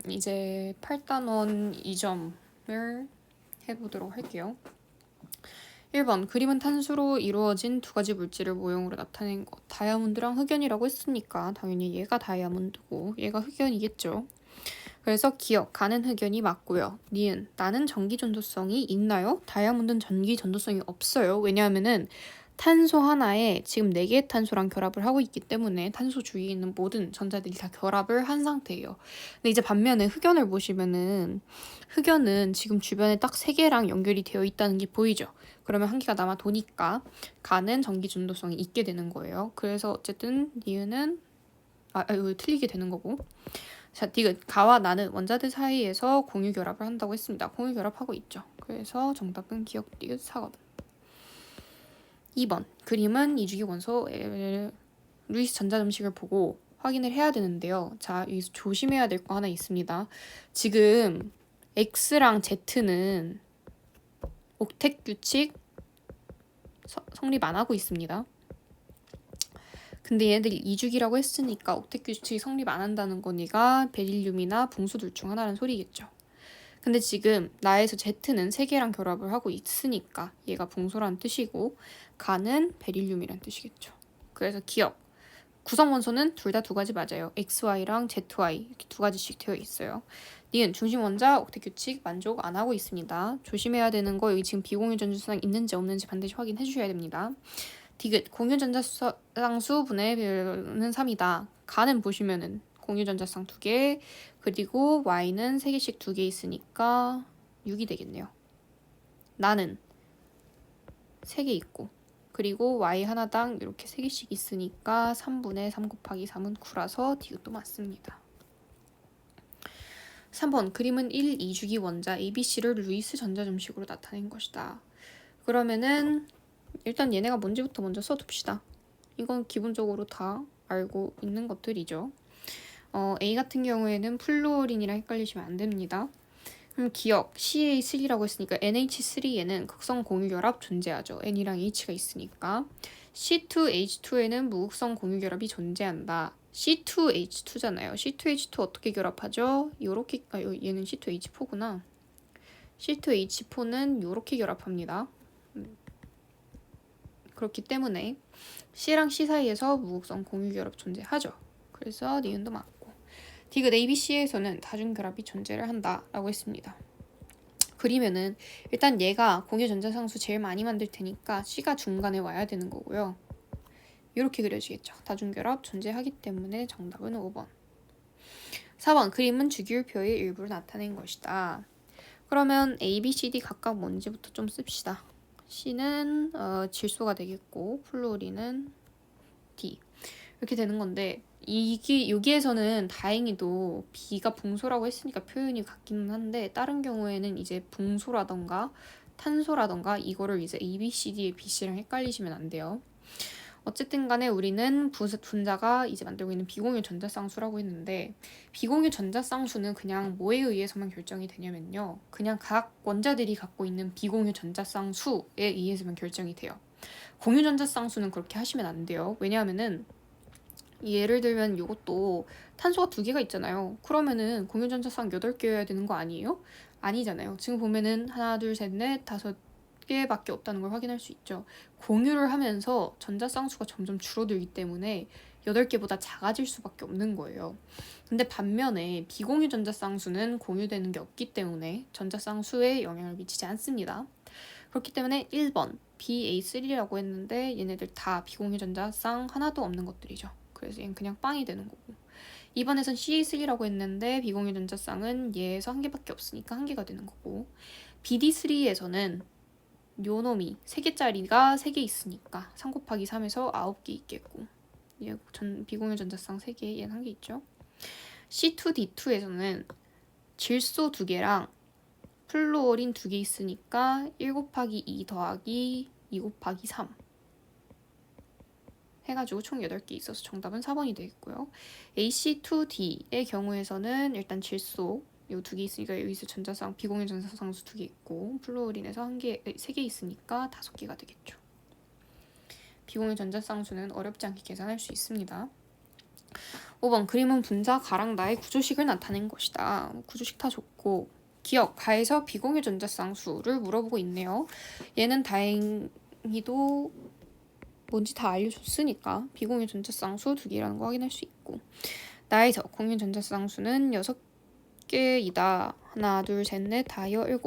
이제 8단원 2점을 해보도록 할게요. 1번, 그림은 탄수로 이루어진 두 가지 물질을 모형으로 나타낸 것. 다이아몬드랑 흑연이라고 했으니까 당연히 얘가 다이아몬드고 얘가 흑연이겠죠. 그래서 기억, 가는 흑연이 맞고요. 니은, 나는 전기 전도성이 있나요? 다이아몬드는 전기 전도성이 없어요. 왜냐하면은 탄소 하나에 지금 4개의 탄소랑 결합을 하고 있기 때문에 탄소 주위에 있는 모든 전자들이 다 결합을 한 상태예요. 근데 이제 반면에 흑연을 보시면은 흑연은 지금 주변에 딱 3개랑 연결이 되어 있다는 게 보이죠? 그러면 한 개가 남아 도니까 가는 전기 전도성이 있게 되는 거예요. 그래서 어쨌든 니은은 이거 틀리게 되는 거고. 자, 디귿, 가와 나는 원자들 사이에서 공유 결합을 한다고 했습니다. 공유 결합하고 있죠. 그래서 정답은 기억 디귿 4번. 2번, 그림은 이주기 원소 루이스 전자점식을 보고 확인을 해야 되는데요. 자, 여기서 조심해야 될 거 하나 있습니다. 지금 X랑 Z는 옥텟 규칙 성립 안 하고 있습니다. 근데 얘네들이 이주기라고 했으니까 옥텟 규칙이 성립 안 한다는 거니까 베릴륨이나 붕소 둘 중 하나라는 소리겠죠. 근데 지금 나에서 Z는 3개랑 결합을 하고 있으니까 얘가 붕소라는 뜻이고 가는 베릴륨이란 뜻이겠죠. 그래서 기억, 구성 원소는 둘 다 2가지 맞아요. XY랑 ZY 이렇게 2가지씩 되어 있어요. 니은, 중심 원자 옥텟 규칙 만족 안 하고 있습니다. 조심해야 되는 거 여기 지금 비공유 전자쌍 있는지 없는지 반드시 확인해 주셔야 됩니다. 디귿, 공유 전자쌍수 분의 별은 3이다. 가는 보시면은 공유 전자쌍 2개, 그리고 Y는 3개씩 2개 있으니까 6이 되겠네요. 나는 3개 있고, 그리고 Y 하나당 이렇게 3개씩 있으니까 3분의 3 곱하기 3은 9라서 디귿도 맞습니다. 3번, 그림은 1, 2주기 원자 ABC를 루이스 전자점식으로 나타낸 것이다. 그러면은 일단 얘네가 뭔지부터 먼저 써둡시다. 이건 기본적으로 다 알고 있는 것들이죠. A 같은 경우에는 플루오린이랑 헷갈리시면 안 됩니다. 그럼 기억, CA3라고 했으니까 NH3에는 극성 공유결합 존재하죠. N이랑 H가 있으니까. C2H2에는 무극성 공유결합이 존재한다. C2H2잖아요. C2H2 어떻게 결합하죠? 요렇게, 얘는 C2H4구나. C2H4는 요렇게 결합합니다. 그렇기 때문에 C랑 C 사이에서 무극성 공유결합 존재하죠. 그래서 니은도 맞고. 디귿 ABC에서는 다중결합이 존재를 한다라고 했습니다. 그리면은 일단 얘가 공유 전자상수 제일 많이 만들 테니까 C가 중간에 와야 되는 거고요. 이렇게 그려지겠죠. 다중결합 존재하기 때문에 정답은 5번. 4번, 그림은 주기율표의 일부를 나타낸 것이다. 그러면 A, B, C, D 각각 뭔지부터 좀 씁시다. C는 질소가 되겠고 플루오린은 D 이렇게 되는 건데 여기에서는 다행히도 B가 붕소라고 했으니까 표현이 같기는 한데 다른 경우에는 이제 붕소라던가 탄소라던가 이거를 이제 A, B, C, D의 BC랑 헷갈리시면 안 돼요. 어쨌든 간에 우리는 분자가 이제 만들고 있는 비공유 전자쌍수라고 했는데 비공유 전자쌍수는 그냥 뭐에 의해서만 결정이 되냐면요. 그냥 각 원자들이 갖고 있는 비공유 전자쌍수에 의해서만 결정이 돼요. 공유 전자쌍수는 그렇게 하시면 안 돼요. 왜냐하면은 예를 들면 이것도 탄소가 2개가 있잖아요. 그러면은 공유 전자쌍 8개여야 되는 거 아니에요? 아니잖아요. 지금 보면은 하나, 둘, 셋, 넷, 5개밖에 없다는 걸 확인할 수 있죠. 공유를 하면서 전자쌍수가 점점 줄어들기 때문에 8개보다 작아질 수밖에 없는 거예요. 근데 반면에 비공유 전자쌍수는 공유되는 게 없기 때문에 전자쌍수에 영향을 미치지 않습니다. 그렇기 때문에 1번 BA3라고 했는데 얘네들 다 비공유 전자쌍 하나도 없는 것들이죠. 그래서 얘는 그냥 빵이 되는 거고 2번에선 CA3라고 했는데 비공유 전자쌍은 얘에서 1개밖에 없으니까 1개가 되는 거고 BD3에서는 요 놈이 3개짜리가 3개 있으니까 3 곱하기 3에서 9개 있겠고 얘 비공유 전자쌍 3개 얘는 1개 있죠. C2D2에서는 질소 2개랑 플루오린 2개 있으니까 1 곱하기 2 더하기 2 곱하기 3 해가지고 총 8개 있어서 정답은 4번이 되겠고요. AC2D의 경우에서는 일단 질소 요 2개 있으니까 여기서 전자쌍 비공유 전자쌍수 2개 있고 플루오린에서 3개 있으니까 5개가 되겠죠. 비공유 전자쌍수는 어렵지 않게 계산할 수 있습니다. 5번 그림은 분자 가랑 나의 구조식을 나타낸 것이다. 구조식 다 좋고 기억 가에서 비공유 전자쌍수를 물어보고 있네요. 얘는 다행히도 뭔지 다 알려줬으니까 비공유 전자쌍수 2개라는 거 확인할 수 있고 나에서 공유 전자쌍수는 6개이다. 하나 둘 셋 넷 다 7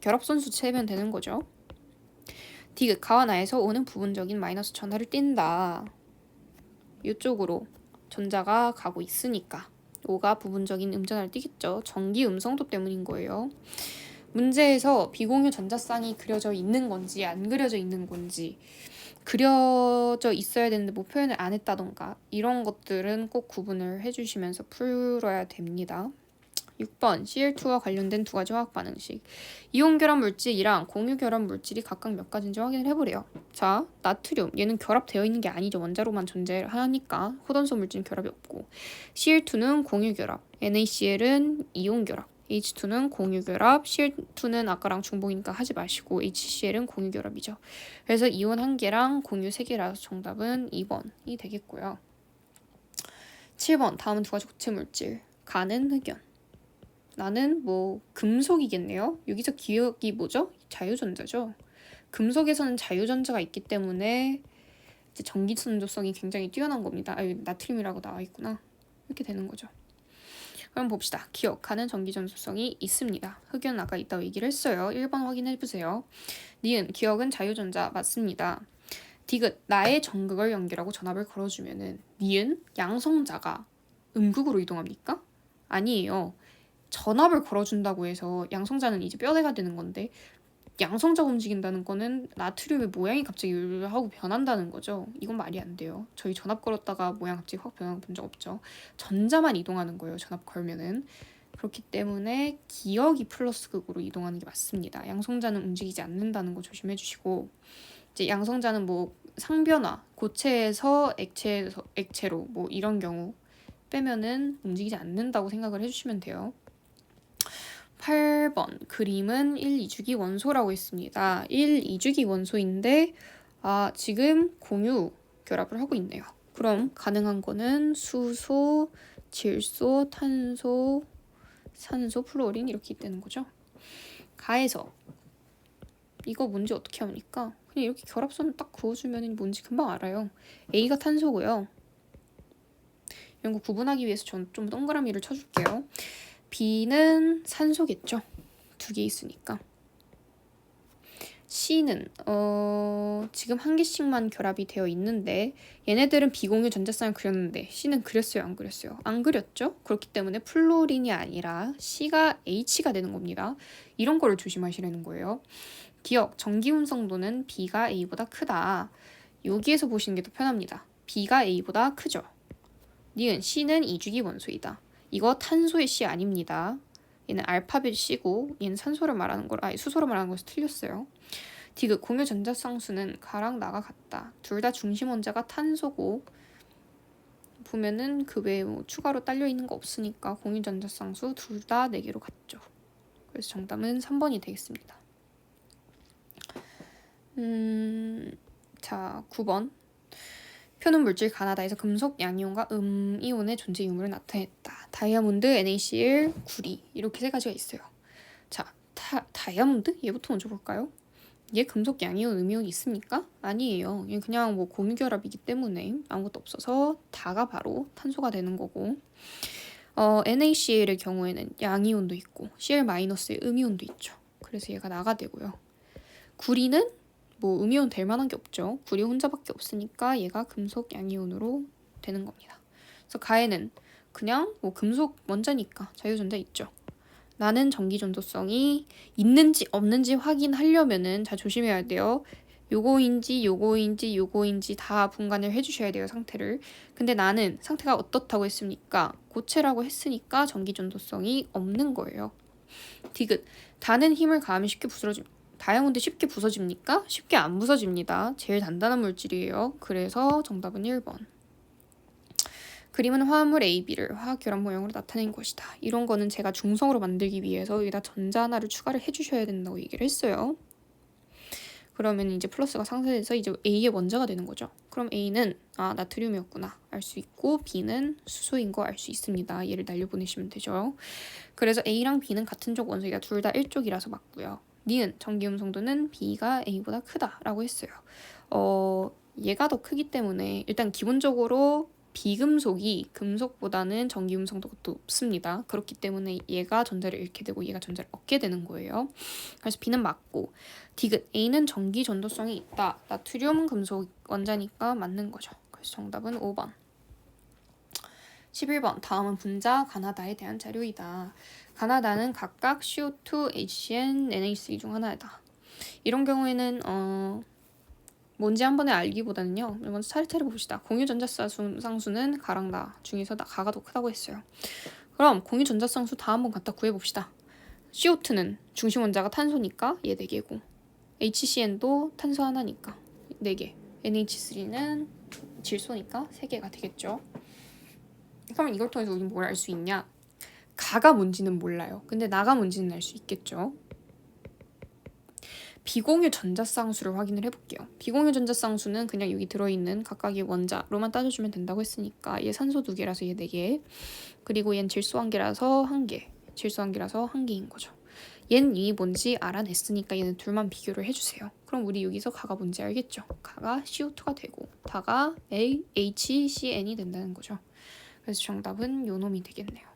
결합선수 채면 되는 거죠. 디귿 가와 나에서 오는 부분적인 마이너스 전하를 띈다. 이쪽으로 전자가 가고 있으니까 5가 부분적인 음전하를 띄겠죠. 전기 음성도 때문인 거예요. 문제에서 비공유 전자쌍이 그려져 있는 건지 안 그려져 있는 건지 그려져 있어야 되는데 뭐 표현을 안 했다던가 이런 것들은 꼭 구분을 해주시면서 풀어야 됩니다. 6번 Cl2와 관련된 2가지 화학 반응식 이온 결합 물질이랑 공유 결합 물질이 각각 몇 가지인지 확인을 해보래요. 자, 나트륨 얘는 결합되어 있는 게 아니죠. 원자로만 존재하니까 호던소 물질은 결합이 없고 Cl2는 공유 결합, NaCl은 이온 결합, H2는 공유 결합, Cl2는 아까랑 중복이니까 하지 마시고 HCl은 공유 결합이죠. 그래서 이온 1개랑 공유 3개라서 정답은 2번이 되겠고요. 7번 다음은 2가지 고체 물질 가는 흑연 나는 뭐 금속이겠네요. 여기서 기억이 뭐죠? 자유전자죠. 금속에서는 자유전자가 있기 때문에 이제 전기전도성이 굉장히 뛰어난 겁니다. 아, 여기 나트륨이라고 나와 있구나. 이렇게 되는 거죠. 그럼 봅시다. 기억하는 전기전도성이 있습니다. 흑연 아까 있다고 얘기를 했어요. 1번 확인해보세요. 니은 기억은 자유전자 맞습니다. 디귿 나의 전극을 연결하고 전압을 걸어주면은 니은 양성자가 음극으로 이동합니까? 아니에요. 전압을 걸어준다고 해서 양성자는 이제 뼈대가 되는 건데 양성자가 움직인다는 거는 나트륨의 모양이 갑자기 하고 변한다는 거죠. 이건 말이 안 돼요. 저희 전압 걸었다가 모양 갑자기 확 변하는 본 적 없죠. 전자만 이동하는 거예요. 전압 걸면은. 그렇기 때문에 기억이 플러스 극으로 이동하는 게 맞습니다. 양성자는 움직이지 않는다는 거 조심해 주시고 이제 양성자는 뭐 상변화, 고체에서 액체로 뭐 이런 경우 빼면은 움직이지 않는다고 생각을 해주시면 돼요. 8번 그림은 1, 2주기 원소라고 했습니다. 1, 2주기 원소인데 지금 공유 결합을 하고 있네요. 그럼 가능한 거는 수소, 질소, 탄소, 산소, 플로린 이렇게 있다는 거죠. 가에서 이거 뭔지 어떻게 합니까? 그냥 이렇게 결합선을 딱 그어주면 뭔지 금방 알아요. A가 탄소고요. 이런 거 구분하기 위해서 전 좀 동그라미를 쳐줄게요. B는 산소겠죠. 2개 있으니까. C는 지금 1개씩만 결합이 되어 있는데 얘네들은 비공유 전자쌍을 그렸는데 C는 그렸어요? 안 그렸어요? 안 그렸죠? 그렇기 때문에 플로린이 아니라 C가 H가 되는 겁니다. 이런 거를 조심하시라는 거예요. 기억, 전기 운송도는 B가 A보다 크다. 여기에서 보시는 게 더 편합니다. B가 A보다 크죠. 니은 C는 2주기 원소이다. 이거 탄소의 C 아닙니다. 얘는 알파벳 C고 얘는 산소를 말하는 수소를 말하는 거에서 틀렸어요. 디귿 공유 전자쌍수는 가랑 나가 같다. 둘 다 중심 원자가 탄소고 보면은 그 외에 뭐 추가로 딸려 있는 거 없으니까 공유 전자쌍수 둘 다 4개로 같죠. 그래서 정답은 3번이 되겠습니다. 자 9번 표는 물질 가나다에서 금속 양이온과 음이온의 존재 유무를 나타냈다. 다이아몬드, NaCl, 구리 이렇게 3가지가 있어요. 자, 다이아몬드? 얘부터 먼저 볼까요? 얘 금속 양이온, 음이온 있습니까? 아니에요. 얘 그냥 뭐 공유결합이기 때문에 아무것도 없어서 다가 바로 탄소가 되는 거고 NaCl의 경우에는 양이온도 있고 Cl-의 음이온도 있죠. 그래서 얘가 나가 되고요. 구리는 뭐 음이온 될 만한 게 없죠. 구리 혼자밖에 없으니까 얘가 금속 양이온으로 되는 겁니다. 그래서 가에는 그냥 뭐 금속 원자니까 자유전자 있죠. 나는 전기전도성이 있는지 없는지 확인하려면은 잘 조심해야 돼요. 요거인지 다 분간을 해주셔야 돼요. 상태를. 근데 나는 상태가 어떻다고 했습니까? 고체라고 했으니까 전기전도성이 없는 거예요. 디귿 다는 힘을 가하면 쉽게 부스러집니다. 다이아몬드 쉽게 부서집니까? 쉽게 안 부서집니다. 제일 단단한 물질이에요. 그래서 정답은 1번. 그림은 화합물 AB를 화학 결합 모형으로 나타낸 것이다. 이런 거는 제가 중성으로 만들기 위해서 여기다 전자 하나를 추가를 해주셔야 된다고 얘기를 했어요. 그러면 이제 플러스가 상쇄돼서 이제 A의 원자가 되는 거죠. 그럼 그럼 A는 나트륨이었구나 알 수 있고 B는 수소인 거 알 수 있습니다. 얘를 날려보내시면 되죠. 그래서 A랑 B는 같은 쪽 원소이다. 둘 다 1쪽이라서 맞고요. 니은 전기음성도는 B가 A보다 크다라고 했어요. 얘가 더 크기 때문에 일단 기본적으로 비금속이 금속보다는 전기음성도가 높습니다. 그렇기 때문에 얘가 전자를 잃게 되고 얘가 전자를 얻게 되는 거예요. 그래서 B는 맞고 디귿 A는 전기 전도성이 있다. 나트륨 금속 원자니까 맞는 거죠. 그래서 정답은 5번. 11번 다음은 분자 가나다에 대한 자료이다. 가나다는 각각 CO2, HCN, NH3 중 하나이다. 이런 경우에는 뭔지 한 번에 알기보다는요. 먼저 차례차례 봅시다. 공유 전자쌍수는 가랑 나 중에서 가가 더 크다고 했어요. 그럼 공유 전자쌍수 다 한번 갖다 구해봅시다. CO2는 중심 원자가 탄소니까 얘 4개고 HCN도 탄소 하나니까 4개 NH3는 질소니까 3개가 되겠죠. 그럼 이걸 통해서 우리는 뭘 알 수 있냐? 가가 뭔지는 몰라요. 근데 나가 뭔지는 알 수 있겠죠. 비공유 전자쌍수를 확인을 해볼게요. 비공유 전자쌍수는 그냥 여기 들어있는 각각의 원자로만 따져주면 된다고 했으니까 얘 산소 2개라서 얘 4개 그리고 얘는 질소 1개라서 1개 질소 1개라서 1개인 거죠. 얘는 이미 뭔지 알아냈으니까 얘는 둘만 비교를 해주세요. 그럼 우리 여기서 가가 뭔지 알겠죠? 가가 CO2가 되고 다가 HCN이 된다는 거죠. 그래서 정답은 요 놈이 되겠네요.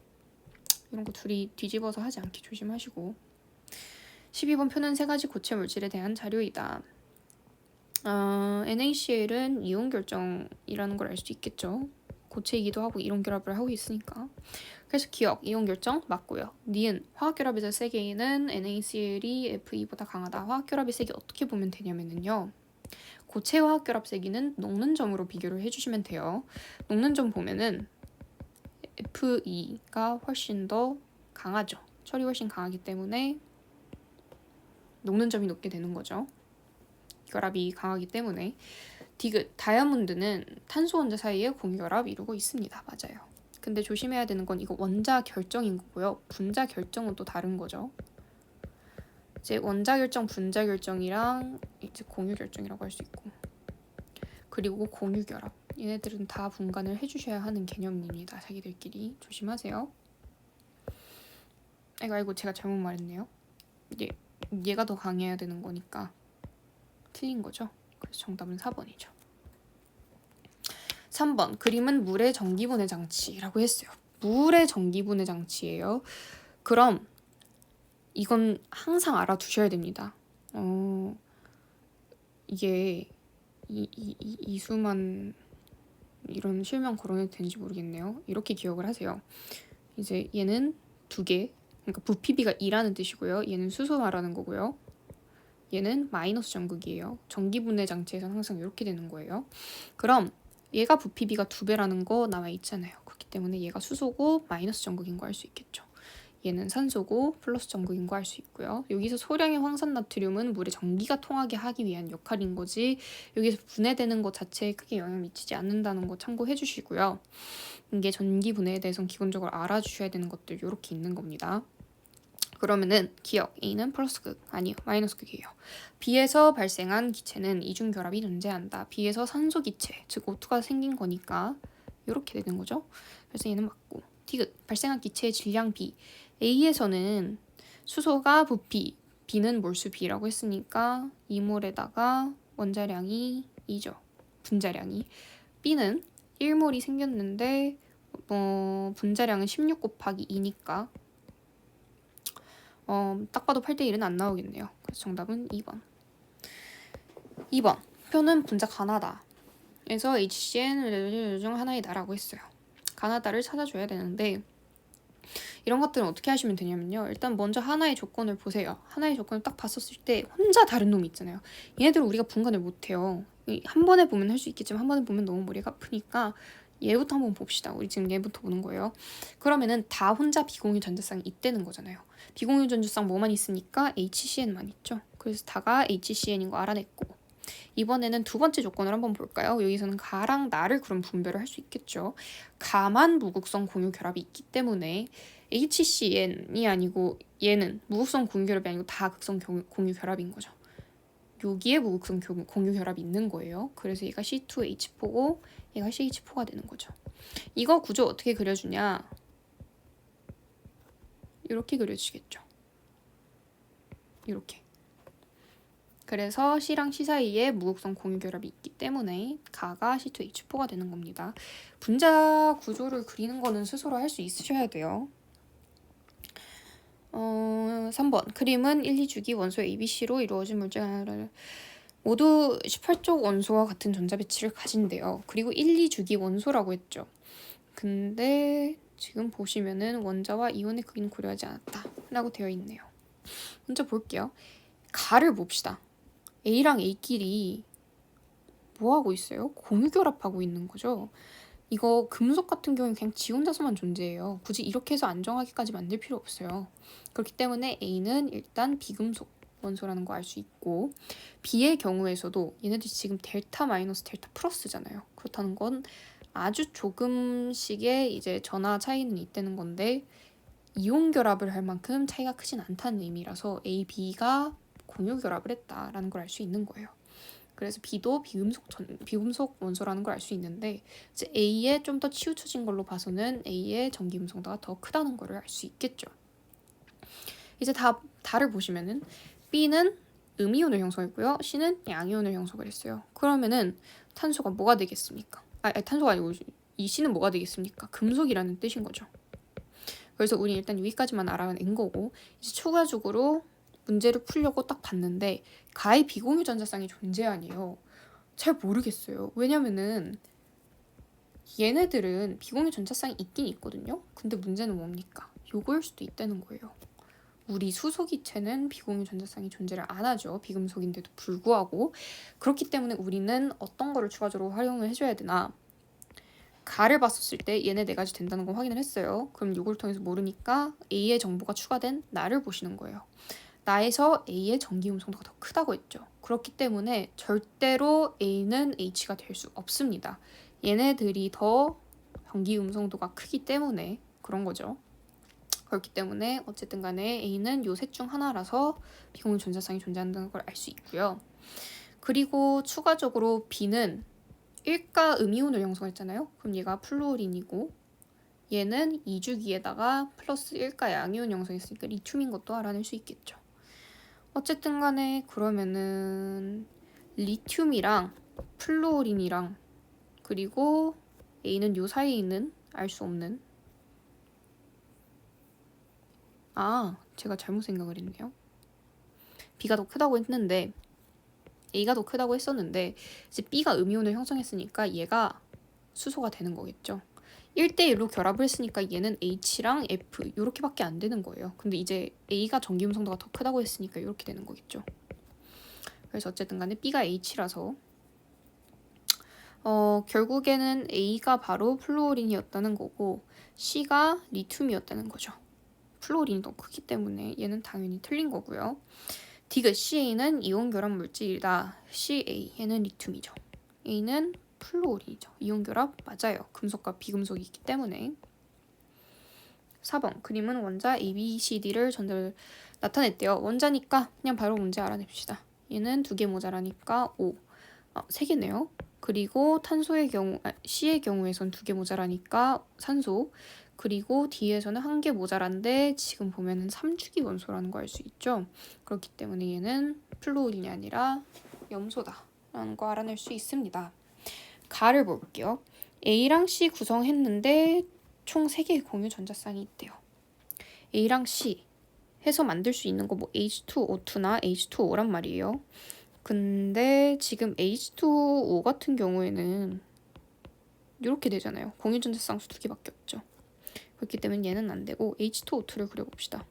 이런 거 둘이 뒤집어서 하지 않게 조심하시고 12번 표는 3가지 고체 물질에 대한 자료이다. NaCl은 이온 결정이라는 걸 알 수 있겠죠. 고체이기도 하고 이론 결합을 하고 있으니까. 그래서 기억, 이온 결정 맞고요. 니은, 화학 결합에서 세개는 NaCl이 Fe 보다 강하다. 화학 결합의 세기 어떻게 보면 되냐면요. 고체 화학 결합 세기는 녹는 점으로 비교를 해주시면 돼요. 녹는 점 보면은 Fe가 훨씬 더 강하죠. 철이 훨씬 강하기 때문에 녹는 점이 높게 되는 거죠. 결합이 강하기 때문에. 디귿, 다이아몬드는 탄소 원자 사이에 공유결합 이루고 있습니다. 맞아요. 근데 조심해야 되는 건 이거 원자 결정인 거고요. 분자 결정은 또 다른 거죠. 이제 원자 결정, 분자 결정이랑 이제 공유 결정이라고 할 수 있고 그리고 공유 결합. 얘네들은 다 분간을 해주셔야 하는 개념입니다. 자기들끼리 조심하세요. 아이고 제가 잘못 말했네요. 얘가 더 강해야 되는 거니까 틀린 거죠. 그래서 정답은 4번이죠. 3번 그림은 물의 전기분해 장치라고 했어요. 물의 전기분해 장치예요. 그럼 이건 항상 알아두셔야 됩니다. 이게 이수만 이런 실명 거론해도 되는지 모르겠네요. 이렇게 기억을 하세요. 이제 얘는 2개 그러니까 부피비가 2라는 뜻이고요. 얘는 수소 말하는 거고요. 얘는 마이너스 전극이에요. 전기분해 장치에서는 항상 이렇게 되는 거예요. 그럼 얘가 부피비가 2배라는 거 나와 있잖아요. 그렇기 때문에 얘가 수소고 마이너스 전극인 거 알 수 있겠죠. 얘는 산소고 플러스 전극인 거 알 수 있고요. 여기서 소량의 황산나트륨은 물에 전기가 통하게 하기 위한 역할인 거지 여기서 분해되는 것 자체에 크게 영향을 미치지 않는다는 거 참고해 주시고요. 이게 전기 분해에 대해서는 기본적으로 알아주셔야 되는 것들 이렇게 있는 겁니다. 그러면은 기억 A는 플러스 극 아니요 마이너스 극이에요. B에서 발생한 기체는 이중 결합이 존재한다. B에서 산소 기체 즉 O2가 생긴 거니까 이렇게 되는 거죠. 그래서 얘는 맞고 디귿 발생한 기체의 질량 B A에서는 수소가 부피 B는 몰수 B라고 했으니까 2몰에다가 원자량이 2죠. 분자량이 B는 1몰이 생겼는데 분자량은 16 곱하기 2니까 딱 봐도 8대1은 안 나오겠네요. 그래서 정답은 2번. 2번. 표는 분자 가나다에서 HCN 중 하나이다라고 했어요. 가나다를 찾아줘야 되는데 이런 것들은 어떻게 하시면 되냐면요. 일단 먼저 하나의 조건을 보세요. 하나의 조건을 딱 봤었을 때 혼자 다른 놈이 있잖아요. 얘네들은 우리가 분간을 못해요. 한 번에 보면 할 수 있겠지만 한 번에 보면 너무 머리가 아프니까 얘부터 한번 봅시다. 우리 지금 얘부터 보는 거예요. 그러면은 다 혼자 비공유 전자쌍이 있다는 거잖아요. 비공유 전자쌍 뭐만 있으니까 HCN만 있죠. 그래서 다가 HCN인 거 알아냈고 이번에는 두 번째 조건을 한번 볼까요? 여기서는 가랑 나를 그럼 분별을 할 수 있겠죠. 가만 무극성 공유 결합이 있기 때문에 HCN이 아니고 얘는 무극성 공유 결합이 아니고 다극성 공유 결합인 거죠. 여기에 무극성 공유 결합이 있는 거예요. 그래서 얘가 C2H4고 얘가 CH4가 되는 거죠. 이거 구조 어떻게 그려주냐? 이렇게 그려주겠죠. 이렇게. 그래서 C랑 C 사이에 무극성 공유 결합이 있기 때문에 가가 C2H4가 되는 겁니다. 분자 구조를 그리는 거는 스스로 할 수 있으셔야 돼요. 3번 그림은 1, 2주기 원소 ABC로 이루어진 물질 하나를 모두 18쪽 원소와 같은 전자 배치를 가진대요. 그리고 1, 2주기 원소라고 했죠. 근데 지금 보시면은 원자와 이온의 크기는 고려하지 않았다 라고 되어 있네요. 먼저 볼게요. 가를 봅시다. A랑 A끼리 뭐하고 있어요? 공유결합하고 있는 거죠. 이거 금속 같은 경우는 그냥 지 혼자서만 존재해요. 굳이 이렇게 해서 안정하게까지 만들 필요 없어요. 그렇기 때문에 A는 일단 비금속 원소라는 거 알 수 있고, B의 경우에서도 얘네들이 지금 델타 마이너스 델타 플러스잖아요. 그렇다는 건 아주 조금씩의 이제 전하 차이는 있다는 건데 이온 결합을 할 만큼 차이가 크진 않다는 의미라서 A, B가 공유 결합을 했다라는 걸 알 수 있는 거예요. 그래서 B도 비금속 원소라는 걸 알 수 있는데 이제 A에 좀 더 치우쳐진 걸로 봐서는 A의 전기 음성도가 더 크다는 걸 알 수 있겠죠. 이제 다를 보시면은 B는 음이온을 형성했고요. C는 양이온을 형성을 했어요. 그러면은 탄소가 뭐가 되겠습니까? 탄소가 아니고 이 C는 뭐가 되겠습니까? 금속이라는 뜻인 거죠. 그래서 우리 일단 여기까지만 알아낸 거고, 이제 추가적으로 문제를 풀려고 딱 봤는데 가의 비공유 전자쌍이 존재하네요. 잘 모르겠어요. 왜냐면은 얘네들은 비공유 전자쌍이 있긴 있거든요. 근데 문제는 뭡니까? 요거일 수도 있다는 거예요. 우리 수소기체는 비공유 전자쌍이 존재를 안 하죠. 비금속인데도 불구하고. 그렇기 때문에 우리는 어떤 거를 추가적으로 활용을 해줘야 되나? 가를 봤었을 때 얘네 네 가지 된다는 거 확인을 했어요. 그럼 이걸 통해서 모르니까 A의 정보가 추가된 나를 보시는 거예요. 나에서 A의 전기 음성도가 더 크다고 했죠. 그렇기 때문에 절대로 A는 H가 될 수 없습니다. 얘네들이 더 전기 음성도가 크기 때문에 그런 거죠. 그렇기 때문에 어쨌든 간에 A는 요 셋 중 하나라서 비공유 전자쌍이 존재한다는 걸 알 수 있고요. 그리고 추가적으로 B는 1가 음이온을 형성했잖아요. 그럼 얘가 플루오린이고 얘는 2주기에다가 플러스 1가 양이온 형성했으니까 리튬인 것도 알아낼 수 있겠죠. 어쨌든 간에 그러면은 리튬이랑 플루오린이랑 그리고 A는 요 사이에 있는 알 수 없는, 제가 잘못 생각을 했네요. B가 더 크다고 했는데 A가 더 크다고 했었는데 이제 B가 음이온을 형성했으니까 얘가 수소가 되는 거겠죠. 1대1로 결합을 했으니까 얘는 H랑 F 이렇게밖에 안 되는 거예요. 근데 이제 A가 전기 음성도가 더 크다고 했으니까 이렇게 되는 거겠죠. 그래서 어쨌든 간에 B가 H라서 결국에는 A가 바로 플루오린이었다는 거고 C가 리튬이었다는 거죠. 플루오린이 더 크기 때문에 얘는 당연히 틀린 거고요. 디귿 CA는 이온 결합 물질이다. CA 얘는 리튬이죠. A는 플루오린이죠. 이온 결합 맞아요. 금속과 비금속이 있기 때문에. 4번 그림은 원자 ABCD를 나타냈대요. 원자니까 그냥 바로 문제 알아냅시다. 얘는 2개 모자라니까 5. 3개네요. 그리고 탄소의 경우, C의 경우에선 2개 모자라니까 산소. 그리고 D에서는 1개 모자란데 지금 보면은 3주기 원소라는 거 알 수 있죠. 그렇기 때문에 얘는 플루오린이 아니라 염소다라는 거 알아낼 수 있습니다. 가를 볼게요. A랑 C 구성했는데 총 3개의 공유 전자쌍이 있대요. A랑 C 해서 만들 수 있는 거 뭐 H2O2나 H2O란 말이에요. 근데 지금 H2O 같은 경우에는 이렇게 되잖아요. 공유 전자쌍수 2개밖에 없죠. 그렇기 때문에 얘는 안 되고 H2O2를 그려봅시다.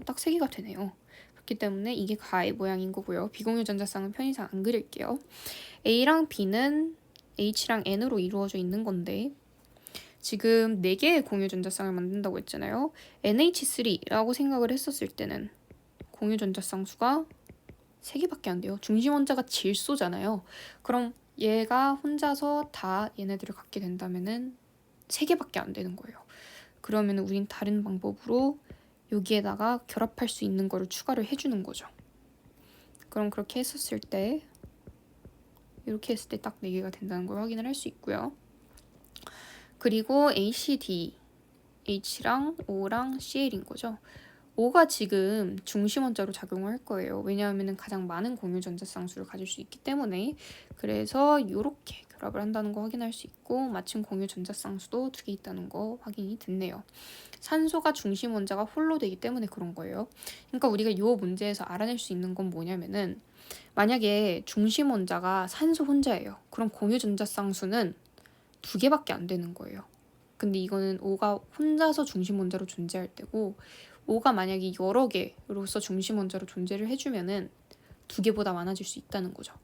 딱 3개가 되네요. 그렇기 때문에 이게 가의 모양인 거고요. 비공유 전자쌍은 편의상 안 그릴게요. A랑 B는 H랑 N으로 이루어져 있는 건데 지금 4개의 공유 전자쌍을 만든다고 했잖아요. NH3라고 생각을 했었을 때는 공유 전자쌍 수가 3개밖에 안 돼요. 중심 원자가 질소잖아요. 그럼 얘가 혼자서 다 얘네들을 갖게 된다면은 3개밖에 안 되는 거예요. 그러면 우린 다른 방법으로 여기에다가 결합할 수 있는 거를 추가를 해주는 거죠. 그럼 그렇게 했었을 때 이렇게 했을 때 딱 4개가 된다는 걸 확인을 할 수 있고요. 그리고 ACD, H랑 O랑 CL인 거죠. O가 지금 중심 원자로 작용을 할 거예요. 왜냐하면 가장 많은 공유 전자쌍수를 가질 수 있기 때문에. 그래서 이렇게 결합을 한다는 거 확인할 수 있고 마침 공유 전자쌍수도 2개 있다는 거 확인이 됐네요. 산소가 중심 원자가 홀로 되기 때문에 그런 거예요. 그러니까 우리가 이 문제에서 알아낼 수 있는 건 뭐냐면은 만약에 중심 원자가 산소 혼자예요. 그럼 공유 전자쌍수는 2개밖에 안 되는 거예요. 근데 이거는 O가 혼자서 중심 원자로 존재할 때고 O가 만약에 여러 개로서 중심 원자로 존재를 해주면은 2개보다 많아질 수 있다는 거죠.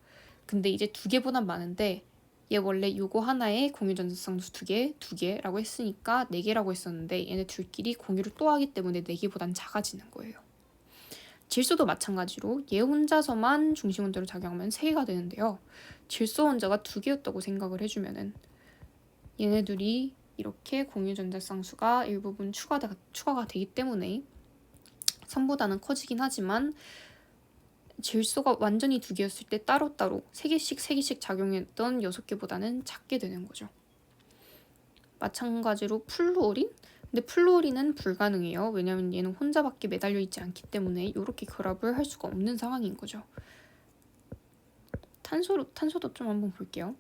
근데 이제 2개보다 많은데 얘 원래 요거 하나에 공유 전자쌍수 2개라고 했으니까 4개라고 했었는데 얘네 둘끼리 공유를 또 하기 때문에 4개보단 작아지는 거예요. 질소도 마찬가지로 얘 혼자서만 중심 원자로 작용하면 3개가 되는데요. 질소 원자가 2개였다고 생각을 해주면은 얘네들이 이렇게 공유 전자쌍수가 일부분 추가가 되기 때문에 3보다는 커지긴 하지만 질소가 완전히 2개였을 때 따로따로 3개씩 작용했던 6개보다는 작게 되는 거죠. 마찬가지로 플루오린? 근데 플루오린은 불가능해요. 왜냐하면 얘는 혼자밖에 매달려 있지 않기 때문에 이렇게 결합을 할 수가 없는 상황인 거죠. 탄소도 좀 한번 볼게요.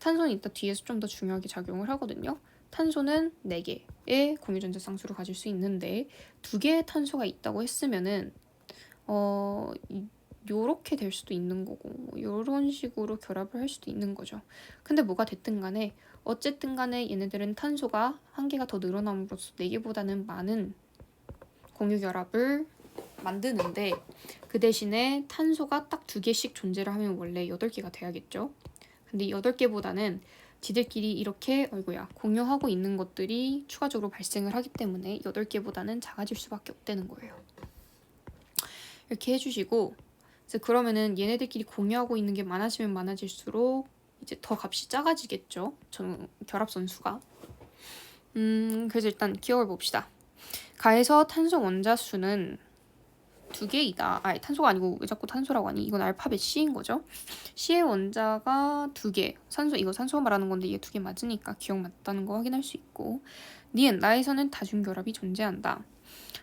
탄소는 이따 뒤에서 좀 더 중요하게 작용을 하거든요. 탄소는 4개의 공유 전자쌍수를 가질 수 있는데 2개의 탄소가 있다고 했으면은 요렇게 될 수도 있는 거고 요런 식으로 결합을 할 수도 있는 거죠. 근데 뭐가 됐든 간에 어쨌든 간에 얘네들은 탄소가 1개가 더 늘어남으로써 4개보다는 많은 공유 결합을 만드는데 그 대신에 탄소가 딱 2개씩 존재를 하면 원래 8개가 돼야겠죠. 근데 8개보다는 지들끼리 이렇게 공유하고 있는 것들이 추가적으로 발생을 하기 때문에 8개보다는 작아질 수밖에 없다는 거예요. 이렇게 해주시고 이제 그러면은 얘네들끼리 공유하고 있는 게 많아지면 많아질수록 이제 더 값이 작아지겠죠. 결합선 수가. 그래서 일단 기억을 봅시다. 가에서 탄소 원자 수는 2개이다. 탄소가 아니고 왜 자꾸 탄소라고 하니? 이건 알파벳 C인 거죠. C의 원자가 2개. 이거 산소 말하는 건데 얘 2개 맞으니까 기억 맞다는 거 확인할 수 있고. 니은, 나에서는 다중결합이 존재한다.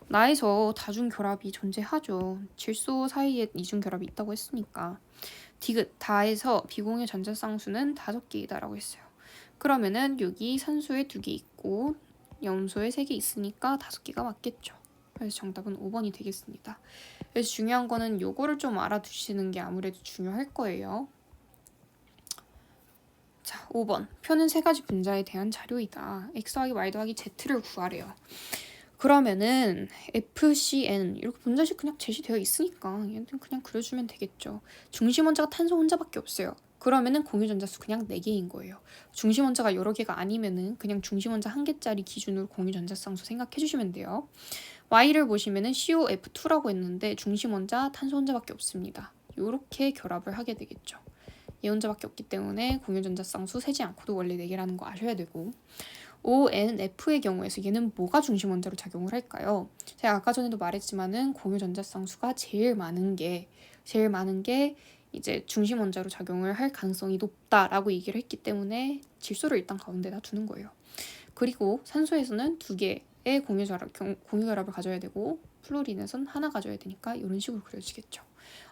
나에서 다중결합이 존재하죠. 질소 사이에 이중결합이 있다고 했으니까. 디귿, 다에서 비공유 전자쌍수는 5개이다 라고 했어요. 그러면은 여기 산소에 2개 있고 염소에 3개 있으니까 5개가 맞겠죠. 그래서 정답은 5번이 되겠습니다. 그래서 중요한 거는 요거를 좀 알아두시는 게 아무래도 중요할 거예요. 자, 5번. 표는 3가지 분자에 대한 자료이다. x 더하기 y 더하기 z를 구하래요. 그러면은 FCN 이렇게 분자식 그냥 제시되어 있으니까 얘는 그냥 그려주면 되겠죠. 중심 원자가 탄소 혼자밖에 없어요. 그러면은 공유 전자수 그냥 4개인 거예요. 중심 원자가 여러 개가 아니면은 그냥 중심 원자 1개짜리 기준으로 공유 전자쌍수 생각해 주시면 돼요. Y를 보시면은 COF2라고 했는데 중심 원자 탄소 혼자밖에 없습니다. 이렇게 결합을 하게 되겠죠. 얘 혼자밖에 없기 때문에 공유 전자쌍수 세지 않고도 원래 4개라는 거 아셔야 되고 ONF의 경우에서 얘는 뭐가 중심 원자로 작용을 할까요? 제가 아까 전에도 말했지만은 공유 전자쌍수가 제일 많은 게 이제 중심 원자로 작용을 할 가능성이 높다라고 얘기를 했기 때문에 질소를 일단 가운데다 두는 거예요. 그리고 산소에서는 2개의 공유 결합을 가져야 되고 플로린에선 하나 가져야 되니까 이런 식으로 그려지겠죠.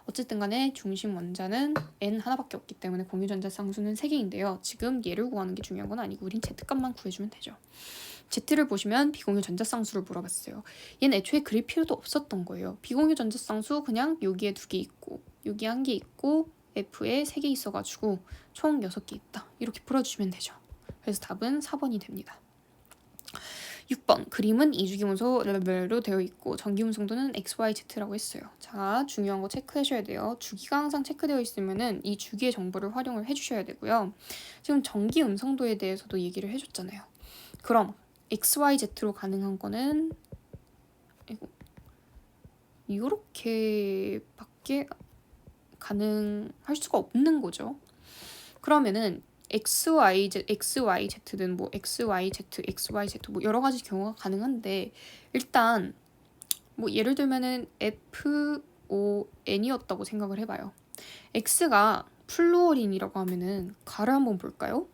어쨌든 간에 중심 원자는 N 하나밖에 없기 때문에 공유 전자쌍수는 3개인데요. 지금 얘를 구하는 게 중요한 건 아니고 우린 Z값만 구해주면 되죠. Z를 보시면 비공유 전자쌍수를 물어봤어요. 얘는 애초에 그릴 필요도 없었던 거예요. 비공유 전자쌍수 그냥 여기에 2개 있고 여기 1개 있고 F에 3개 있어가지고 총 6개 있다. 이렇게 풀어주시면 되죠. 그래서 답은 4번이 됩니다. 6번 그림은 이주기원소 레벨로 되어 있고 전기운송도는 XYZ라고 했어요. 자, 중요한 거 체크하셔야 돼요. 주기가 항상 체크되어 있으면은 이 주기의 정보를 활용을 해주셔야 되고요. 지금 전기음성도에 대해서도 얘기를 해줬잖아요. 그럼 XYZ로 가능한 거는 이렇게밖에 가능할 수가 없는 거죠. 그러면은 XYZ든 뭐 XYZ, XYZ 뭐 여러 가지 경우가 가능한데 일단 뭐 예를 들면은 CON이었다고 생각을 해봐요. X가 플루어린이라고 하면은 가를 한번 볼까요?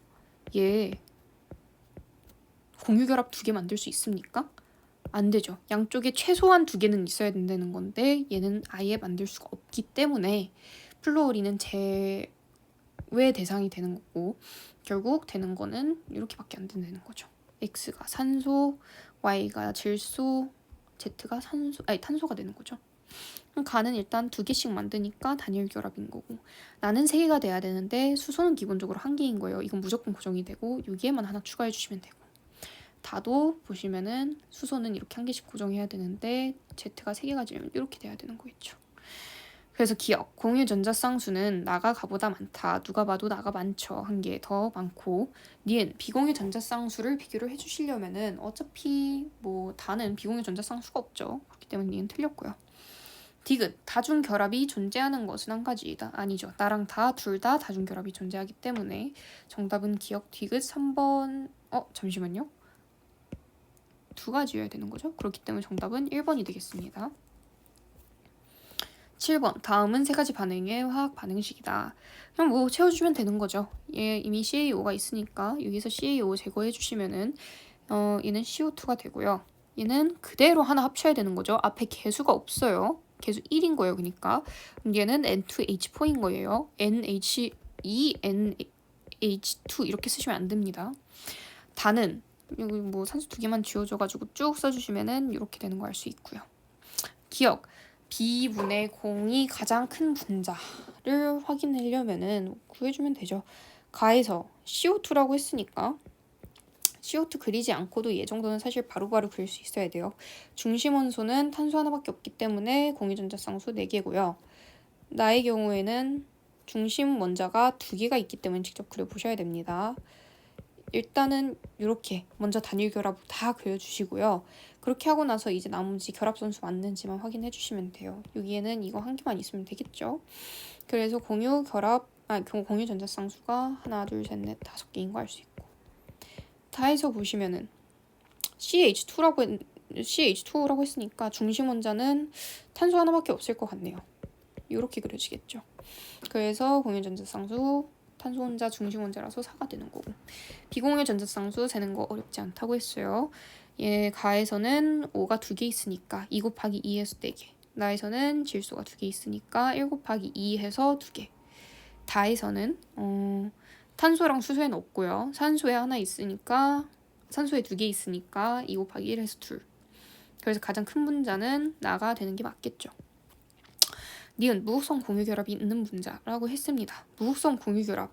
얘 공유결합 2개 만들 수 있습니까? 안 되죠. 양쪽에 최소한 2개는 있어야 된다는 건데 얘는 아예 만들 수가 없기 때문에 플루어린은 제외 대상이 되는 거고 결국 되는 거는 이렇게밖에 안 된다는 거죠. X가 산소, Y가 질소, Z가 탄소가 되는 거죠. 가는 일단 2개씩 만드니까 단일 결합인 거고 나는 3개가 돼야 되는데 수소는 기본적으로 1개인 거예요. 이건 무조건 고정이 되고 여기에만 하나 추가해 주시면 되고 다도 보시면은 수소는 이렇게 1개씩 고정해야 되는데 Z가 3개가 지면 이렇게 돼야 되는 거겠죠. 그래서 기억, 공유 전자쌍수는 나가 가보다 많다. 누가 봐도 나가 많죠. 1개 더 많고 니은 비공유 전자쌍수를 비교를 해주시려면은 어차피 뭐 다는 비공유 전자쌍수가 없죠. 그렇기 때문에 니은 틀렸고요. 디귿, 다중결합이 존재하는 것은 한 가지이다. 아니죠. 나랑 둘 다 다중결합이 존재하기 때문에 정답은 기억 디귿 3번. 잠시만요. 2가지여야 되는 거죠. 그렇기 때문에 정답은 1번이 되겠습니다. 7번, 다음은 3가지 반응의 화학 반응식이다. 그냥 뭐 채워주면 되는 거죠. 얘 이미 CaO가 있으니까 여기서 CaO 제거해 주시면은 얘는 CO2가 되고요. 얘는 그대로 하나 합쳐야 되는 거죠. 앞에 개수가 없어요. 개수 1인 거예요. 그러니까 얘는 N2H4인 거예요. NH2 NH2 이렇게 쓰시면 안 됩니다. 단은 여기 뭐 산소 2개만 지워줘가지고 쭉 써주시면은 이렇게 되는 거 알 수 있고요. 기억, B분의 공이 가장 큰 분자를 확인하려면은 구해주면 되죠. 가에서 CO2라고 했으니까 CO2 그리지 않고도 얘 정도는 사실 바로바로 그릴 수 있어야 돼요. 중심 원소는 탄소 하나밖에 없기 때문에 공유전자쌍수 4개고요. 나의 경우에는 중심 원자가 2개가 있기 때문에 직접 그려보셔야 됩니다. 일단은 이렇게 먼저 단일 결합 다 그려주시고요. 그렇게 하고 나서 이제 나머지 결합선수 맞는지만 확인해 주시면 돼요. 여기에는 이거 1개만 있으면 되겠죠. 그래서 공유 전자쌍수가 하나, 둘, 셋, 넷, 5개인 거 알 수 있고 다 해서 보시면은 CH2라고 했으니까 중심 원자는 탄소 하나밖에 없을 것 같네요. 이렇게 그려지겠죠. 그래서 공유 전자쌍수 탄소 원자 중심 원자라서 4가 되는 거고 비공유 전자쌍수 세는 거 어렵지 않다고 했어요. 얘 가에서는 5가 2개 있으니까 2 곱하기 2 해서 4개. 나에서는 질소가 2개 있으니까 1 곱하기 2 해서 2개. 다에서는 탄소랑 수소에는 없고요. 산소에 하나 있으니까 산소에 2개 있으니까 2 곱하기 1 해서 2. 그래서 가장 큰 분자는 나가 되는 게 맞겠죠. 니은 무극성 공유결합이 있는 분자라고 했습니다. 무극성 공유결합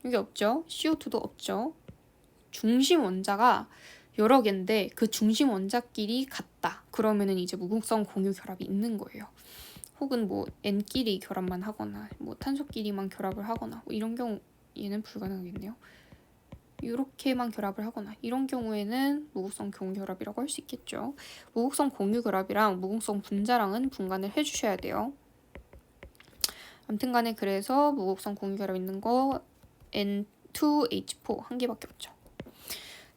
여기 없죠. CO2도 없죠. 중심 원자가 여러 개인데 그 중심 원자끼리 같다. 그러면은 이제 무극성 공유결합이 있는 거예요. 혹은 뭐 N끼리 결합만 하거나 뭐 탄소끼리만 결합을 하거나 뭐 이런 경우 얘는 불가능하겠네요. 이렇게만 결합을 하거나 이런 경우에는 무극성 공유결합이라고 할 수 있겠죠. 무극성 공유결합이랑 무극성 분자랑은 분간을 해주셔야 돼요. 아무튼 간에 그래서 무극성 공유결합 있는 거 N2H4 1개밖에 없죠.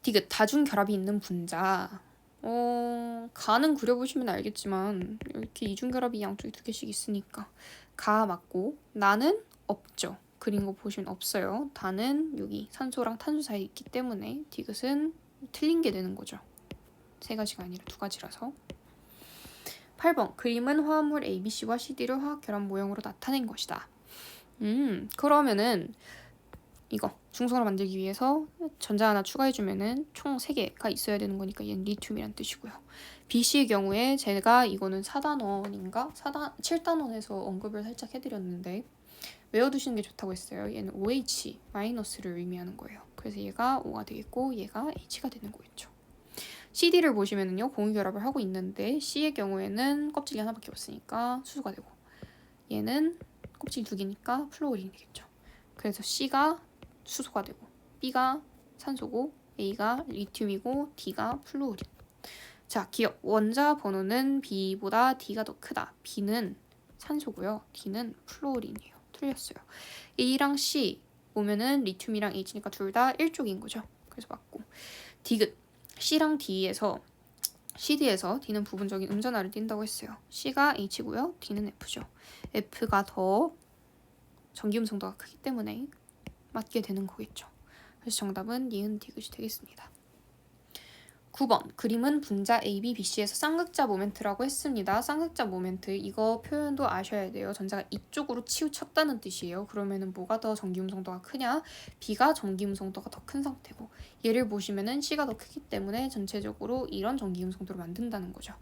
디귿 다중결합이 있는 분자 가는 그려보시면 알겠지만 이렇게 이중결합이 양쪽에 2개씩 있으니까 가 맞고 나는 없죠. 그린 거 보시면 없어요. 다는 여기 산소랑 탄소 사이에 있기 때문에 디귿은 틀린 게 되는 거죠. 3가지가 아니라 2가지라서 8번 그림은 화합물 ABC와 CD를 화학 결합 모형으로 나타낸 것이다. 그러면은 이거 중성을 만들기 위해서 전자 하나 추가해주면은 총 3개가 있어야 되는 거니까 얘는 리튬이란 뜻이고요. BC의 경우에 제가 이거는 7단원에서 언급을 살짝 해드렸는데 외워두시는 게 좋다고 했어요. 얘는 OH-를 의미하는 거예요. 그래서 얘가 O가 되겠고 얘가 H가 되는 거겠죠. CD를 보시면은요 공유결합을 하고 있는데 C의 경우에는 껍질이 하나밖에 없으니까 수소가 되고 얘는 껍질이 2개니까 플루오린이 되겠죠. 그래서 C가 수소가 되고 B가 산소고 A가 리튬이고 D가 플루오린. 자, 기억 원자 번호는 B보다 D가 더 크다. B는 산소고요. D는 플루오린이에요. 틀렸어요. A랑 C 보면은 리튬이랑 H니까 둘 다 1쪽인 거죠. 그래서 맞고 디귿 C랑 D에서 CD에서 D는 부분적인 음전하를 띈다고 했어요. C가 H고요. D는 F죠. F가 더 전기음성도가 크기 때문에 맞게 되는 거겠죠. 그래서 정답은 니은 디귿이 되겠습니다. 9번 그림은 분자 A, B, B, C에서 쌍극자 모멘트라고 했습니다. 쌍극자 모멘트 이거 표현도 아셔야 돼요. 전자가 이쪽으로 치우쳤다는 뜻이에요. 그러면은 뭐가 더 전기음성도가 크냐? B가 전기음성도가 더 큰 상태고 얘를 보시면은 C가 더 크기 때문에 전체적으로 이런 전기음성도를 만든다는 거죠.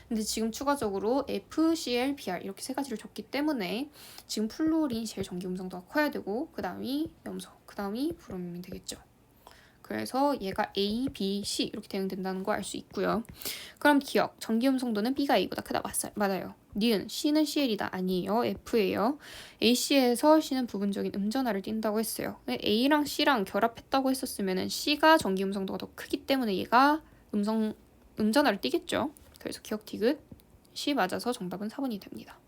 근데 지금 추가적으로 FCl, BR 이렇게 세 가지를 줬기 때문에 지금 플루오린이 제일 전기음성도가 커야 되고 그 다음이 염소, 그 다음이 브로민이 되겠죠. 그래서 얘가 A, B, C 이렇게 대응된다는 거 알 수 있고요. 그럼 기억, 전기음성도는 B가 A보다 크다. 맞아요. 니은, C는 CL이다. 아니에요. F예요. AC에서 C는 부분적인 음전하를 띈다고 했어요. A랑 C랑 결합했다고 했었으면 C가 전기음성도가 더 크기 때문에 얘가 음전하를 띄겠죠. 그래서 기억 디귿 C 맞아서 정답은 4번이 됩니다.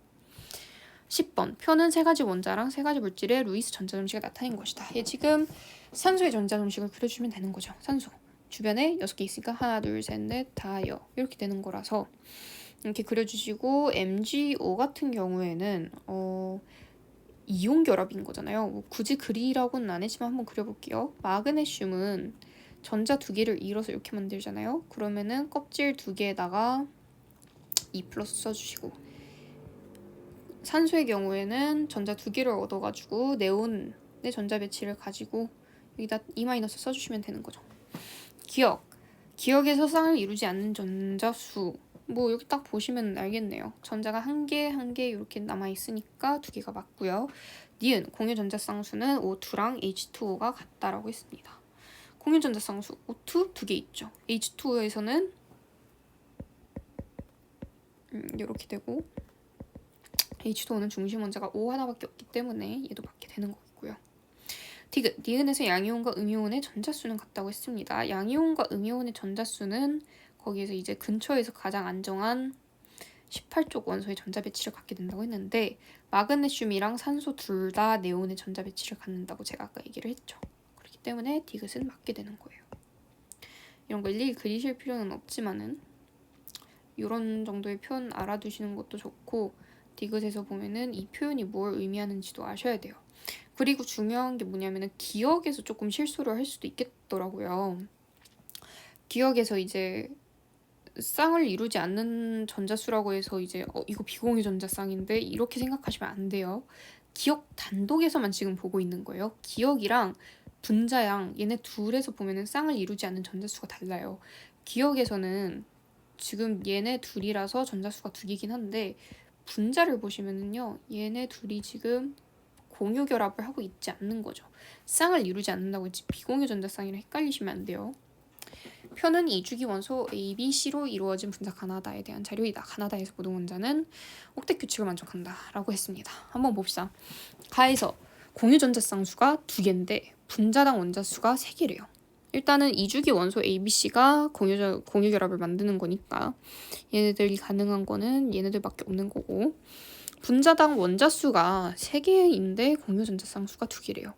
10번 표는 세 가지 원자랑 세 가지 물질의 루이스 전자점식을 나타낸 것이다. 얘 지금 산소의 전자점식을 그려주면 되는 거죠. 산소 주변에 6개 있으니까 하나 둘 셋 넷 다여 이렇게 되는 거라서 이렇게 그려주시고 MgO 같은 경우에는 이온 결합인 거잖아요. 뭐 굳이 그리라고는 안 했지만 한번 그려볼게요. 마그네슘은 전자 두 개를 이뤄서 이렇게 만들잖아요. 그러면은 껍질 두 개에다가 2+ 써주시고 산소의 경우에는 전자 두 개를 얻어가지고 네온의 전자 배치를 가지고 여기다 E- 써주시면 되는 거죠. 기억에서 쌍을 이루지 않는 전자수 뭐 여기 딱 보시면 알겠네요. 전자가 한 개 이렇게 남아있으니까 두 개가 맞고요. 니은 공유 전자 쌍수는 O2랑 H2O가 같다라고 했습니다. 공유 전자 쌍수 O2 두 개 있죠. H2O에서는 이렇게 되고 H2O는 중심 원자가 O 하나밖에 없기 때문에 얘도 맞게 되는 거고요. 디귿, 니은에서 양이온과 음이온의 전자수는 같다고 했습니다. 양이온과 음이온의 전자수는 거기에서 이제 근처에서 가장 안정한 18쪽 원소의 전자 배치를 갖게 된다고 했는데 마그네슘이랑 산소 둘 다 네온의 전자 배치를 갖는다고 제가 아까 얘기를 했죠. 그렇기 때문에 디귿은 맞게 되는 거예요. 이런 거 일일이 그리실 필요는 없지만은 이런 정도의 표현 알아두시는 것도 좋고 디귿에서 보면은 이 표현이 뭘 의미하는지도 아셔야 돼요. 그리고 중요한 게 뭐냐면은 기억에서 조금 실수를 할 수도 있겠더라고요. 기억에서 이제 쌍을 이루지 않는 전자수라고 해서 이제 이거 비공유 전자쌍인데 이렇게 생각하시면 안 돼요. 기억 단독에서만 지금 보고 있는 거예요. 기억이랑 분자양 얘네 둘에서 보면은 쌍을 이루지 않는 전자수가 달라요. 기억에서는 지금 얘네 둘이라서 전자수가 두 개긴 한데 분자를 보시면은요. 얘네 둘이 지금 공유 결합을 하고 있지 않는 거죠. 쌍을 이루지 않는다고 했지 비공유 전자쌍이랑 헷갈리시면 안 돼요. 표는 이주기 원소 A, B, C로 이루어진 분자 가나다에 대한 자료이다. 가나다에서 모든 원자는 옥텟 규칙을 만족한다 라고 했습니다. 한번 봅시다. 가에서 공유 전자쌍수가 2개인데 분자당 원자수가 3개래요. 일단은 이주기 원소 A, B, C가 공유 결합을 만드는 거니까 얘네들이 가능한 거는 얘네들밖에 없는 거고 분자당 원자수가 3개인데 공유 전자쌍수가 2개래요.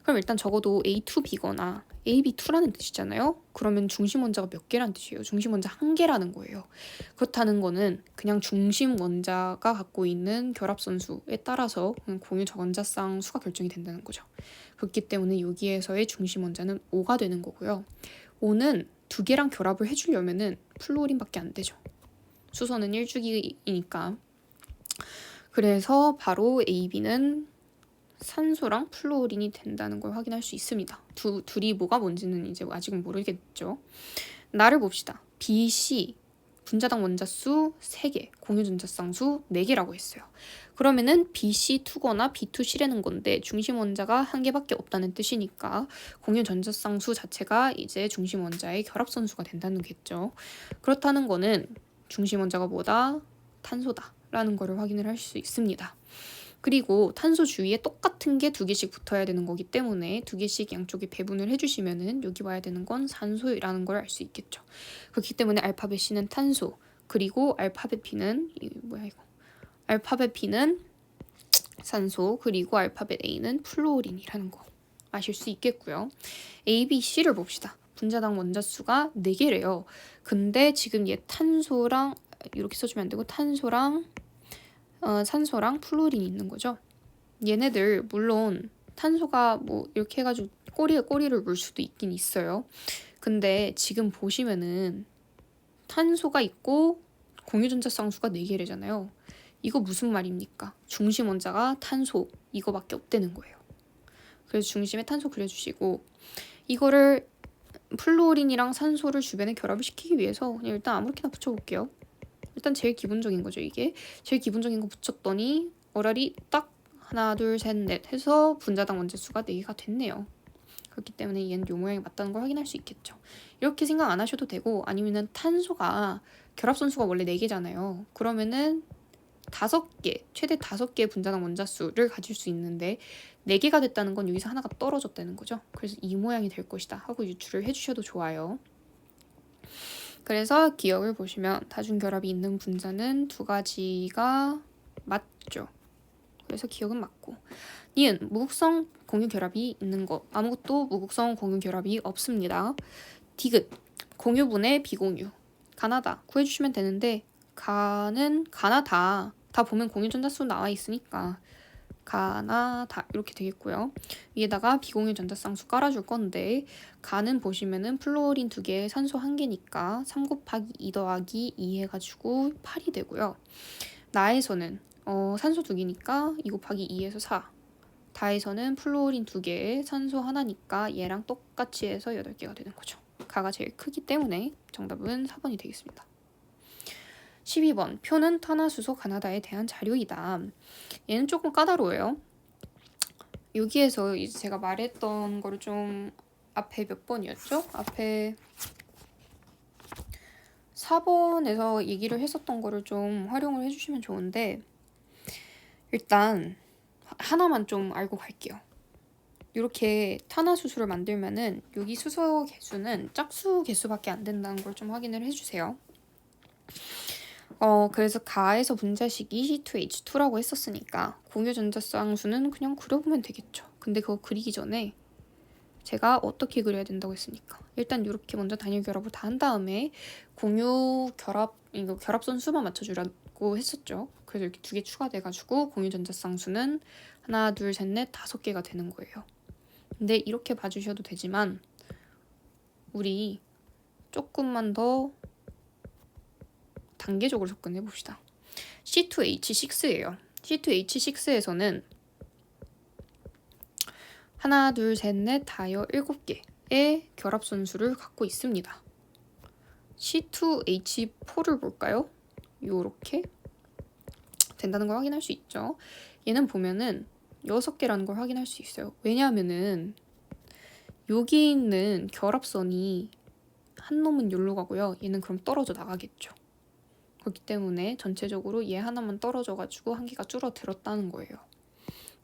그럼 일단 적어도 A2B거나 AB2라는 뜻이잖아요. 그러면 중심 원자가 몇 개라는 뜻이에요? 중심 원자 1개라는 거예요. 그렇다는 거는 그냥 중심 원자가 갖고 있는 결합선수에 따라서 공유 원자쌍 수가 결정이 된다는 거죠. 그렇기 때문에 여기에서의 중심 원자는 5가 되는 거고요. 5는 2개랑 결합을 해주려면은 플루오린밖에 안 되죠. 수소는 1주기이니까. 그래서 바로 AB는 산소랑 플루오린이 된다는 걸 확인할 수 있습니다. 둘이 뭐가 뭔지는 이제 아직은 모르겠죠. 나를 봅시다. B, C 분자당 원자수 3개, 공유 전자쌍수 4개라고 했어요. 그러면은 BC2거나 B2C라는 건데 중심 원자가 1개밖에 없다는 뜻이니까 공유 전자쌍수 자체가 이제 중심 원자의 결합선수가 된다는 거겠죠. 그렇다는 거는 중심 원자가 뭐다? 탄소다 라는 거를 확인을 할 수 있습니다. 그리고 탄소 주위에 똑같은 게 2개씩 붙어야 되는 거기 때문에 2개씩 양쪽에 배분을 해주시면은 여기 와야 되는 건 산소라는 걸 알 수 있겠죠. 그렇기 때문에 알파벳 C는 탄소, 그리고 알파벳 B는 알파벳 B는 산소, 그리고 알파벳 A는 플루오린이라는 거 아실 수 있겠고요. A, B, C를 봅시다. 분자당 원자수가 4개래요. 근데 지금 얘 탄소랑 이렇게 써주면 안 되고 탄소랑 산소랑 플루린이 있는 거죠. 얘네들 물론 탄소가 뭐 이렇게 해가지고 꼬리에 꼬리를 물 수도 있긴 있어요. 근데 지금 보시면은 탄소가 있고 공유전자쌍수가 4개래잖아요. 이거 무슨 말입니까? 중심 원자가 탄소 이거밖에 없다는 거예요. 그래서 중심에 탄소 그려주시고 이거를 플루오린이랑 산소를 주변에 결합을 시키기 위해서 그냥 일단 아무렇게나 붙여볼게요. 일단 제일 기본적인 거죠. 이게 제일 기본적인 거 붙였더니 어라리 딱 하나 둘 셋 넷 해서 분자당 원자수가 4개가 됐네요. 그렇기 때문에 얘는 요 모양이 맞다는 걸 확인할 수 있겠죠. 이렇게 생각 안 하셔도 되고 아니면은 탄소가 결합선수가 원래 4개잖아요. 그러면은 5개, 최대 5개의 분자당 원자수를 가질 수 있는데 4개가 됐다는 건 여기서 하나가 떨어졌다는 거죠. 그래서 이 모양이 될 것이다 하고 유추를 해주셔도 좋아요. 그래서 기억을 보시면 다중결합이 있는 분자는 2가지가 맞죠. 그래서 기억은 맞고 니은 무극성 공유결합이 있는 것 아무것도 무극성 공유결합이 없습니다. 디귿 공유분의 비공유 가나다 구해주시면 되는데 가는 가나다 다 보면 공유전자수 나와 있으니까 가나다 이렇게 되겠고요. 위에다가 비공유 전자쌍수 깔아줄 건데 가는 보시면은 플루오린 2개 산소 1개니까 3 곱하기 2 더하기 2 해가지고 8이 되고요. 나에서는 산소 2개니까 2 곱하기 2에서 4 다에서는 플루오린 2개 산소 하나니까 얘랑 똑같이 해서 8개가 되는 거죠. 가가 제일 크기 때문에 정답은 4번이 되겠습니다. 12번 표는 탄화수소 가나다에 대한 자료이다. 얘는 조금 까다로워요. 여기에서 이제 제가 말했던 거를 좀 앞에 몇 번이었죠? 앞에 4번에서 얘기를 했었던 거를 좀 활용을 해주시면 좋은데 일단 하나만 좀 알고 갈게요. 이렇게 탄화수소를 만들면은 여기 수소 개수는 짝수 개수밖에 안 된다는 걸 좀 확인을 해주세요. 그래서 가에서 분자식이 C2H2라고 했었으니까 공유전자쌍수는 그냥 그려보면 되겠죠. 근데 그거 그리기 전에 제가 어떻게 그려야 된다고 했으니까 일단 이렇게 먼저 단일 결합을 다 한 다음에 공유 결합 이거 결합선 수만 맞춰주라고 했었죠. 그래서 이렇게 2개 추가돼가지고 공유전자쌍수는 하나 둘 셋 넷 5개가 되는 거예요. 근데 이렇게 봐주셔도 되지만 우리 조금만 더 단계적으로 접근해 봅시다. C2H6예요. C2H6에서는 하나, 둘, 셋, 넷, 다여 7개의 결합선수를 갖고 있습니다. C2H4를 볼까요? 요렇게 된다는 걸 확인할 수 있죠. 얘는 보면은 6개라는 걸 확인할 수 있어요. 왜냐하면은 여기 있는 결합선이 한 놈은 여기로 가고요. 얘는 그럼 떨어져 나가겠죠. 그렇기 때문에 전체적으로 얘 하나만 떨어져가지고 한 개가 줄어들었다는 거예요.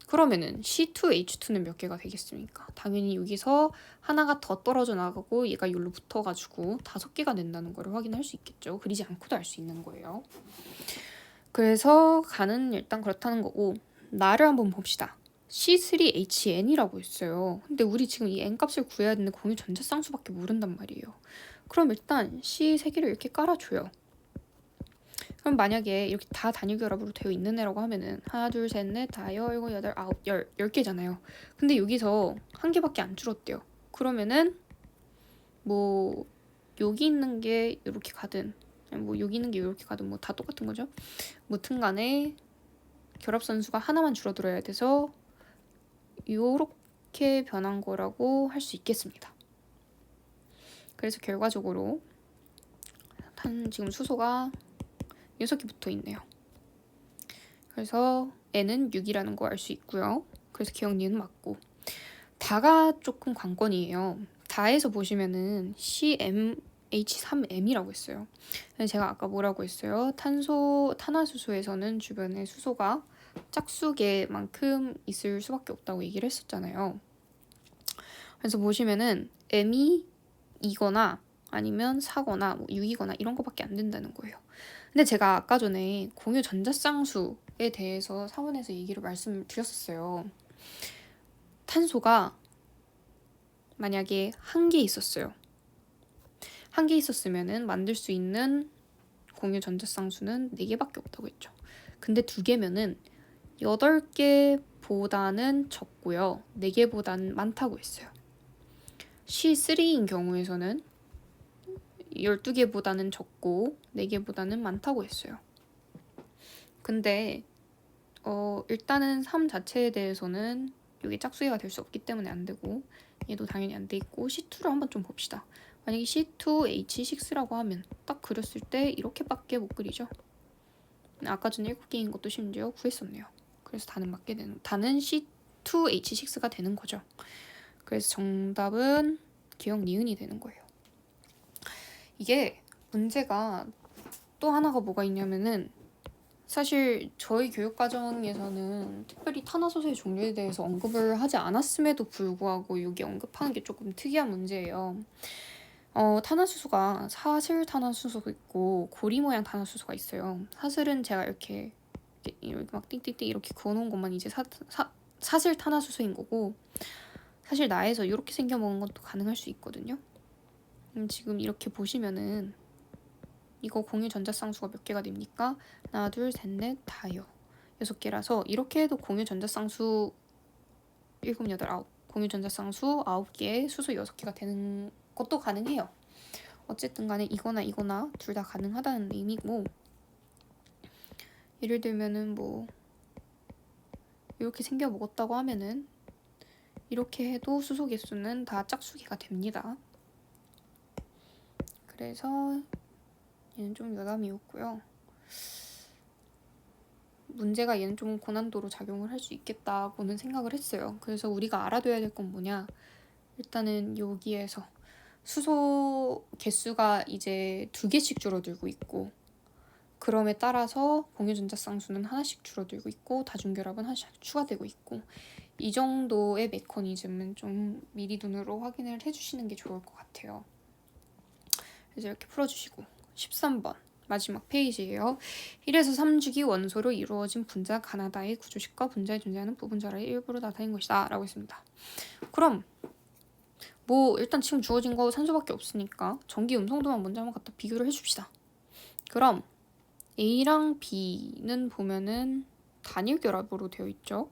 그러면은 C2H2는 몇 개가 되겠습니까? 당연히 여기서 하나가 더 떨어져 나가고 얘가 여기로 붙어가지고 5개가 된다는 걸 확인할 수 있겠죠. 그리지 않고도 알 수 있는 거예요. 그래서 가는 일단 그렇다는 거고 나를 한번 봅시다. C3HN이라고 했어요. 근데 우리 지금 이 N값을 구해야 되는데 공유 전자쌍수밖에 모른단 말이에요. 그럼 일단 C 3개를 이렇게 깔아줘요. 그럼 만약에 이렇게 다 단일 결합으로 되어 있는 애라고 하면은 하나 둘 셋 넷 다여 일곱 여덟 아홉 10개잖아요. 근데 여기서 한 개밖에 안 줄었대요. 그러면은 뭐 여기 있는 게 이렇게 가든 뭐 여기 있는 게 이렇게 가든 뭐 다 똑같은 거죠. 무튼 간에 결합선수가 하나만 줄어들어야 돼서 요렇게 변한 거라고 할 수 있겠습니다. 그래서 결과적으로 지금 수소가 6개 붙어 있네요. 그래서 N은 6이라는 거 알 수 있고요. 그래서 기억니은 맞고 다가 조금 관건이에요. 다에서 보시면은 CmH3m이라고 했어요. 제가 아까 뭐라고 했어요? 탄화수소에서는 주변에 수소가 짝수개만큼 있을 수밖에 없다고 얘기를 했었잖아요. 그래서 보시면은 m이 2거나 아니면 4거나 뭐 6이거나 이런 거밖에 안 된다는 거예요. 근데 제가 아까 전에 공유 전자쌍수에 대해서 4번에서 얘기를 말씀을 드렸었어요. 탄소가 만약에 1개 있었어요. 한 개 있었으면은 만들 수 있는 공유 전자쌍수는 4개밖에 없다고 했죠. 근데 2개면은 8개보다는 적고요. 4개보다는 많다고 했어요. C3인 경우에서는 12개보다는 적고 4개보다는 많다고 했어요. 근데 일단은 3 자체에 대해서는 이게 짝수기가 될 수 없기 때문에 안 되고 얘도 당연히 안 돼 있고 C2를 한번 좀 봅시다. 만약에 C2H6라고 하면 딱 그렸을 때 이렇게밖에 못 그리죠. 아까 전에 7개인 것도 심지어 구했었네요. 그래서 다는 C2H6가 되는 거죠. 그래서 정답은 기억 니은이 되는 거예요. 이게 문제가 또 하나가 뭐가 있냐면은 사실 저희 교육과정에서는 특별히 탄화수소의 종류에 대해서 언급을 하지 않았음에도 불구하고 여기 언급하는 게 조금 특이한 문제예요. 탄화수소가 사슬 탄화수소가 있고 고리 모양 탄화수소가 있어요. 사슬은 제가 이렇게 막 띵띵띵 이렇게 그어놓은 것만 이제 사슬 탄화수소인 거고, 사실 나에서 이렇게 생겨먹은 것도 가능할 수 있거든요. 지금 이렇게 보시면은 이거 공유 전자쌍수가 몇 개가 됩니까? 하나, 둘, 셋, 넷, 다요. 6개라서 이렇게 해도 공유 전자쌍수 7, 8, 9 공유 전자쌍수 9개에 수소 6개가 되는 것도 가능해요. 어쨌든 간에 이거나 둘 다 가능하다는 의미고, 예를 들면은 뭐 이렇게 생겨 먹었다고 하면은 이렇게 해도 수소 개수는 다 짝수기가 됩니다. 그래서 얘는 좀 여담이었고요. 문제가 얘는 좀 고난도로 작용을 할 수 있겠다고는 생각을 했어요. 그래서 우리가 알아둬야 될 건 뭐냐, 일단은 여기에서 수소 개수가 이제 2개씩 줄어들고 있고, 그럼에 따라서 공유 전자쌍수는 하나씩 줄어들고 있고 다중결합은 하나씩 추가되고 있고, 이 정도의 메커니즘은 좀 미리 눈으로 확인을 해주시는 게 좋을 것 같아요. 그래서 이렇게 풀어주시고 13번 마지막 페이지예요. 1에서 3주기 원소로 이루어진 분자 가나다의 구조식과 분자에 존재하는 부분자의 일부로 나타낸 것이다 라고 했습니다. 그럼 뭐 일단 지금 주어진 거 산소밖에 없으니까 전기 음성도만 먼저 한번 갖다 비교를 해줍시다. 그럼 A랑 B는 보면은 단일 결합으로 되어 있죠.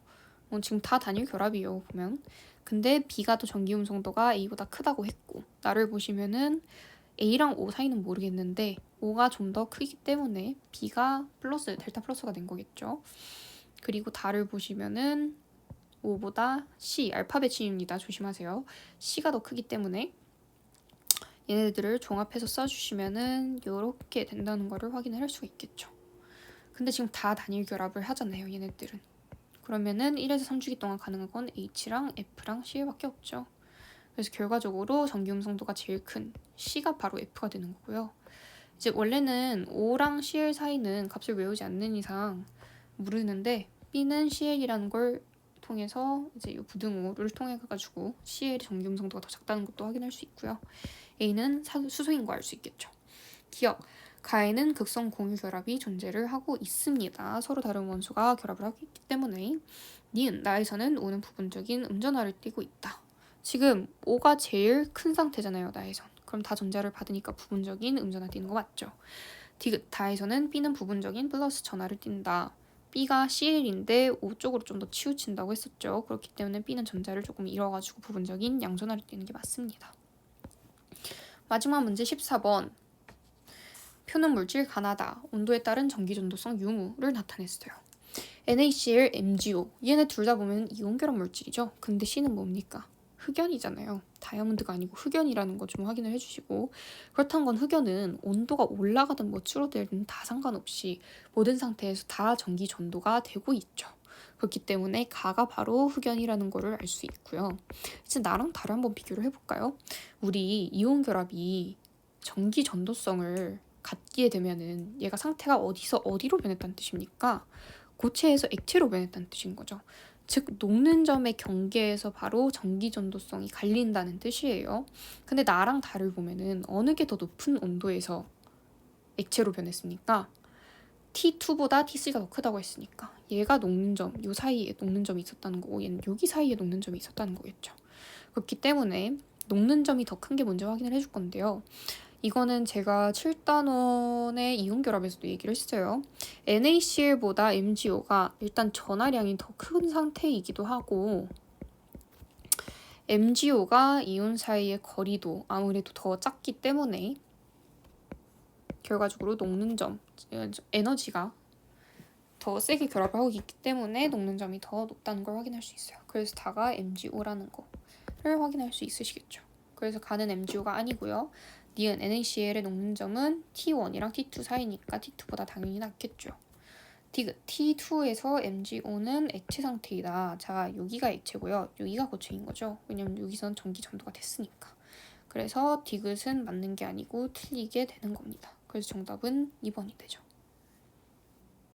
지금 다 단일 결합이에요 보면. 근데 B가 더 전기 음성도가 A보다 크다고 했고, 나를 보시면은 A랑 O 사이는 모르겠는데 O가 좀 더 크기 때문에 B가 플러스 델타 플러스가 된 거겠죠. 그리고 다를 보시면은 O보다 C, 알파벳 C입니다. 조심하세요. C가 더 크기 때문에 얘네들을 종합해서 써주시면은 이렇게 된다는 거를 확인을 할 수가 있겠죠. 근데 지금 다 단일 결합을 하잖아요, 얘네들은. 그러면은 1에서 3주기 동안 가능한 건 H랑 F랑 C밖에 없죠. 그래서 결과적으로 전기 음성도가 제일 큰 C가 바로 F가 되는 거고요. 이제 원래는 O랑 CL 사이는 값을 외우지 않는 이상 모르는데, B는 CL이라는 걸 통해서 이제 이 부등호를 통해 가지고 CL의 전기 음성도가 더 작다는 것도 확인할 수 있고요. A는 수소인 거 알 수 있겠죠. 기억, 가에는 극성 공유 결합이 존재를 하고 있습니다. 서로 다른 원소가 결합을 하고 있기 때문에. 니은, 나에서는 O는 부분적인 음전하를 띠고 있다. 지금 O가 제일 큰 상태잖아요, 나에선. 그럼 다 전자를 받으니까 부분적인 음전하 띠는 거 맞죠? 디귿, 다에서는 B는 부분적인 플러스 전하를 띈다. B가 CL인데 O 쪽으로 좀 더 치우친다고 했었죠. 그렇기 때문에 B는 전자를 조금 잃어가지고 부분적인 양전하를 띄는 게 맞습니다. 마지막 문제 14번. 표는 물질 가나다, 온도에 따른 전기전도성 유무를 나타냈어요. NaCl, MgO, 얘네 둘 다 보면 이온결합 물질이죠. 근데 C는 뭡니까? 흑연이잖아요. 다이아몬드가 아니고 흑연이라는 거 좀 확인을 해주시고, 그렇다는 건 흑연은 온도가 올라가든 뭐 줄어들든 다 상관없이 모든 상태에서 다 전기 전도가 되고 있죠. 그렇기 때문에 가가 바로 흑연이라는 거를 알 수 있고요. 이제 나랑 달을 한번 비교를 해볼까요? 우리 이온 결합이 전기 전도성을 갖게 되면은 얘가 상태가 어디서 어디로 변했다는 뜻입니까? 고체에서 액체로 변했다는 뜻인 거죠. 즉 녹는 점의 경계에서 바로 전기 전도성이 갈린다는 뜻이에요. 근데 나랑 달을 보면은 어느 게 더 높은 온도에서 액체로 변했습니까? T2보다 T3가 더 크다고 했으니까 얘가 녹는 점, 요 사이에 녹는 점이 있었다는 거고, 얘는 여기 사이에 녹는 점이 있었다는 거겠죠. 그렇기 때문에 녹는 점이 더 큰 게 먼저 확인을 해줄 건데요. 이거는 제가 7단원의 이온결합에서도 얘기를 했어요. NaCl보다 MgO가 일단 전하량이 더 큰 상태이기도 하고 MgO가 이온 사이의 거리도 아무래도 더 작기 때문에 결과적으로 녹는 점, 에너지가 더 세게 결합을 하고 있기 때문에 녹는 점이 더 높다는 걸 확인할 수 있어요. 그래서 다가 MgO라는 거를 확인할 수 있으시겠죠. 그래서 가는 MgO가 아니고요. 니은 NaCl의 녹는 점은 T1이랑 T2 사이니까 T2보다 당연히 낫겠죠. 디귿 T2에서 MgO는 액체 상태이다. 자, 여기가 액체고요. 여기가 고체인 거죠. 왜냐면 여기선 전기 전도가 됐으니까. 그래서 디귿은 맞는 게 아니고 틀리게 되는 겁니다. 그래서 정답은 2번이 되죠.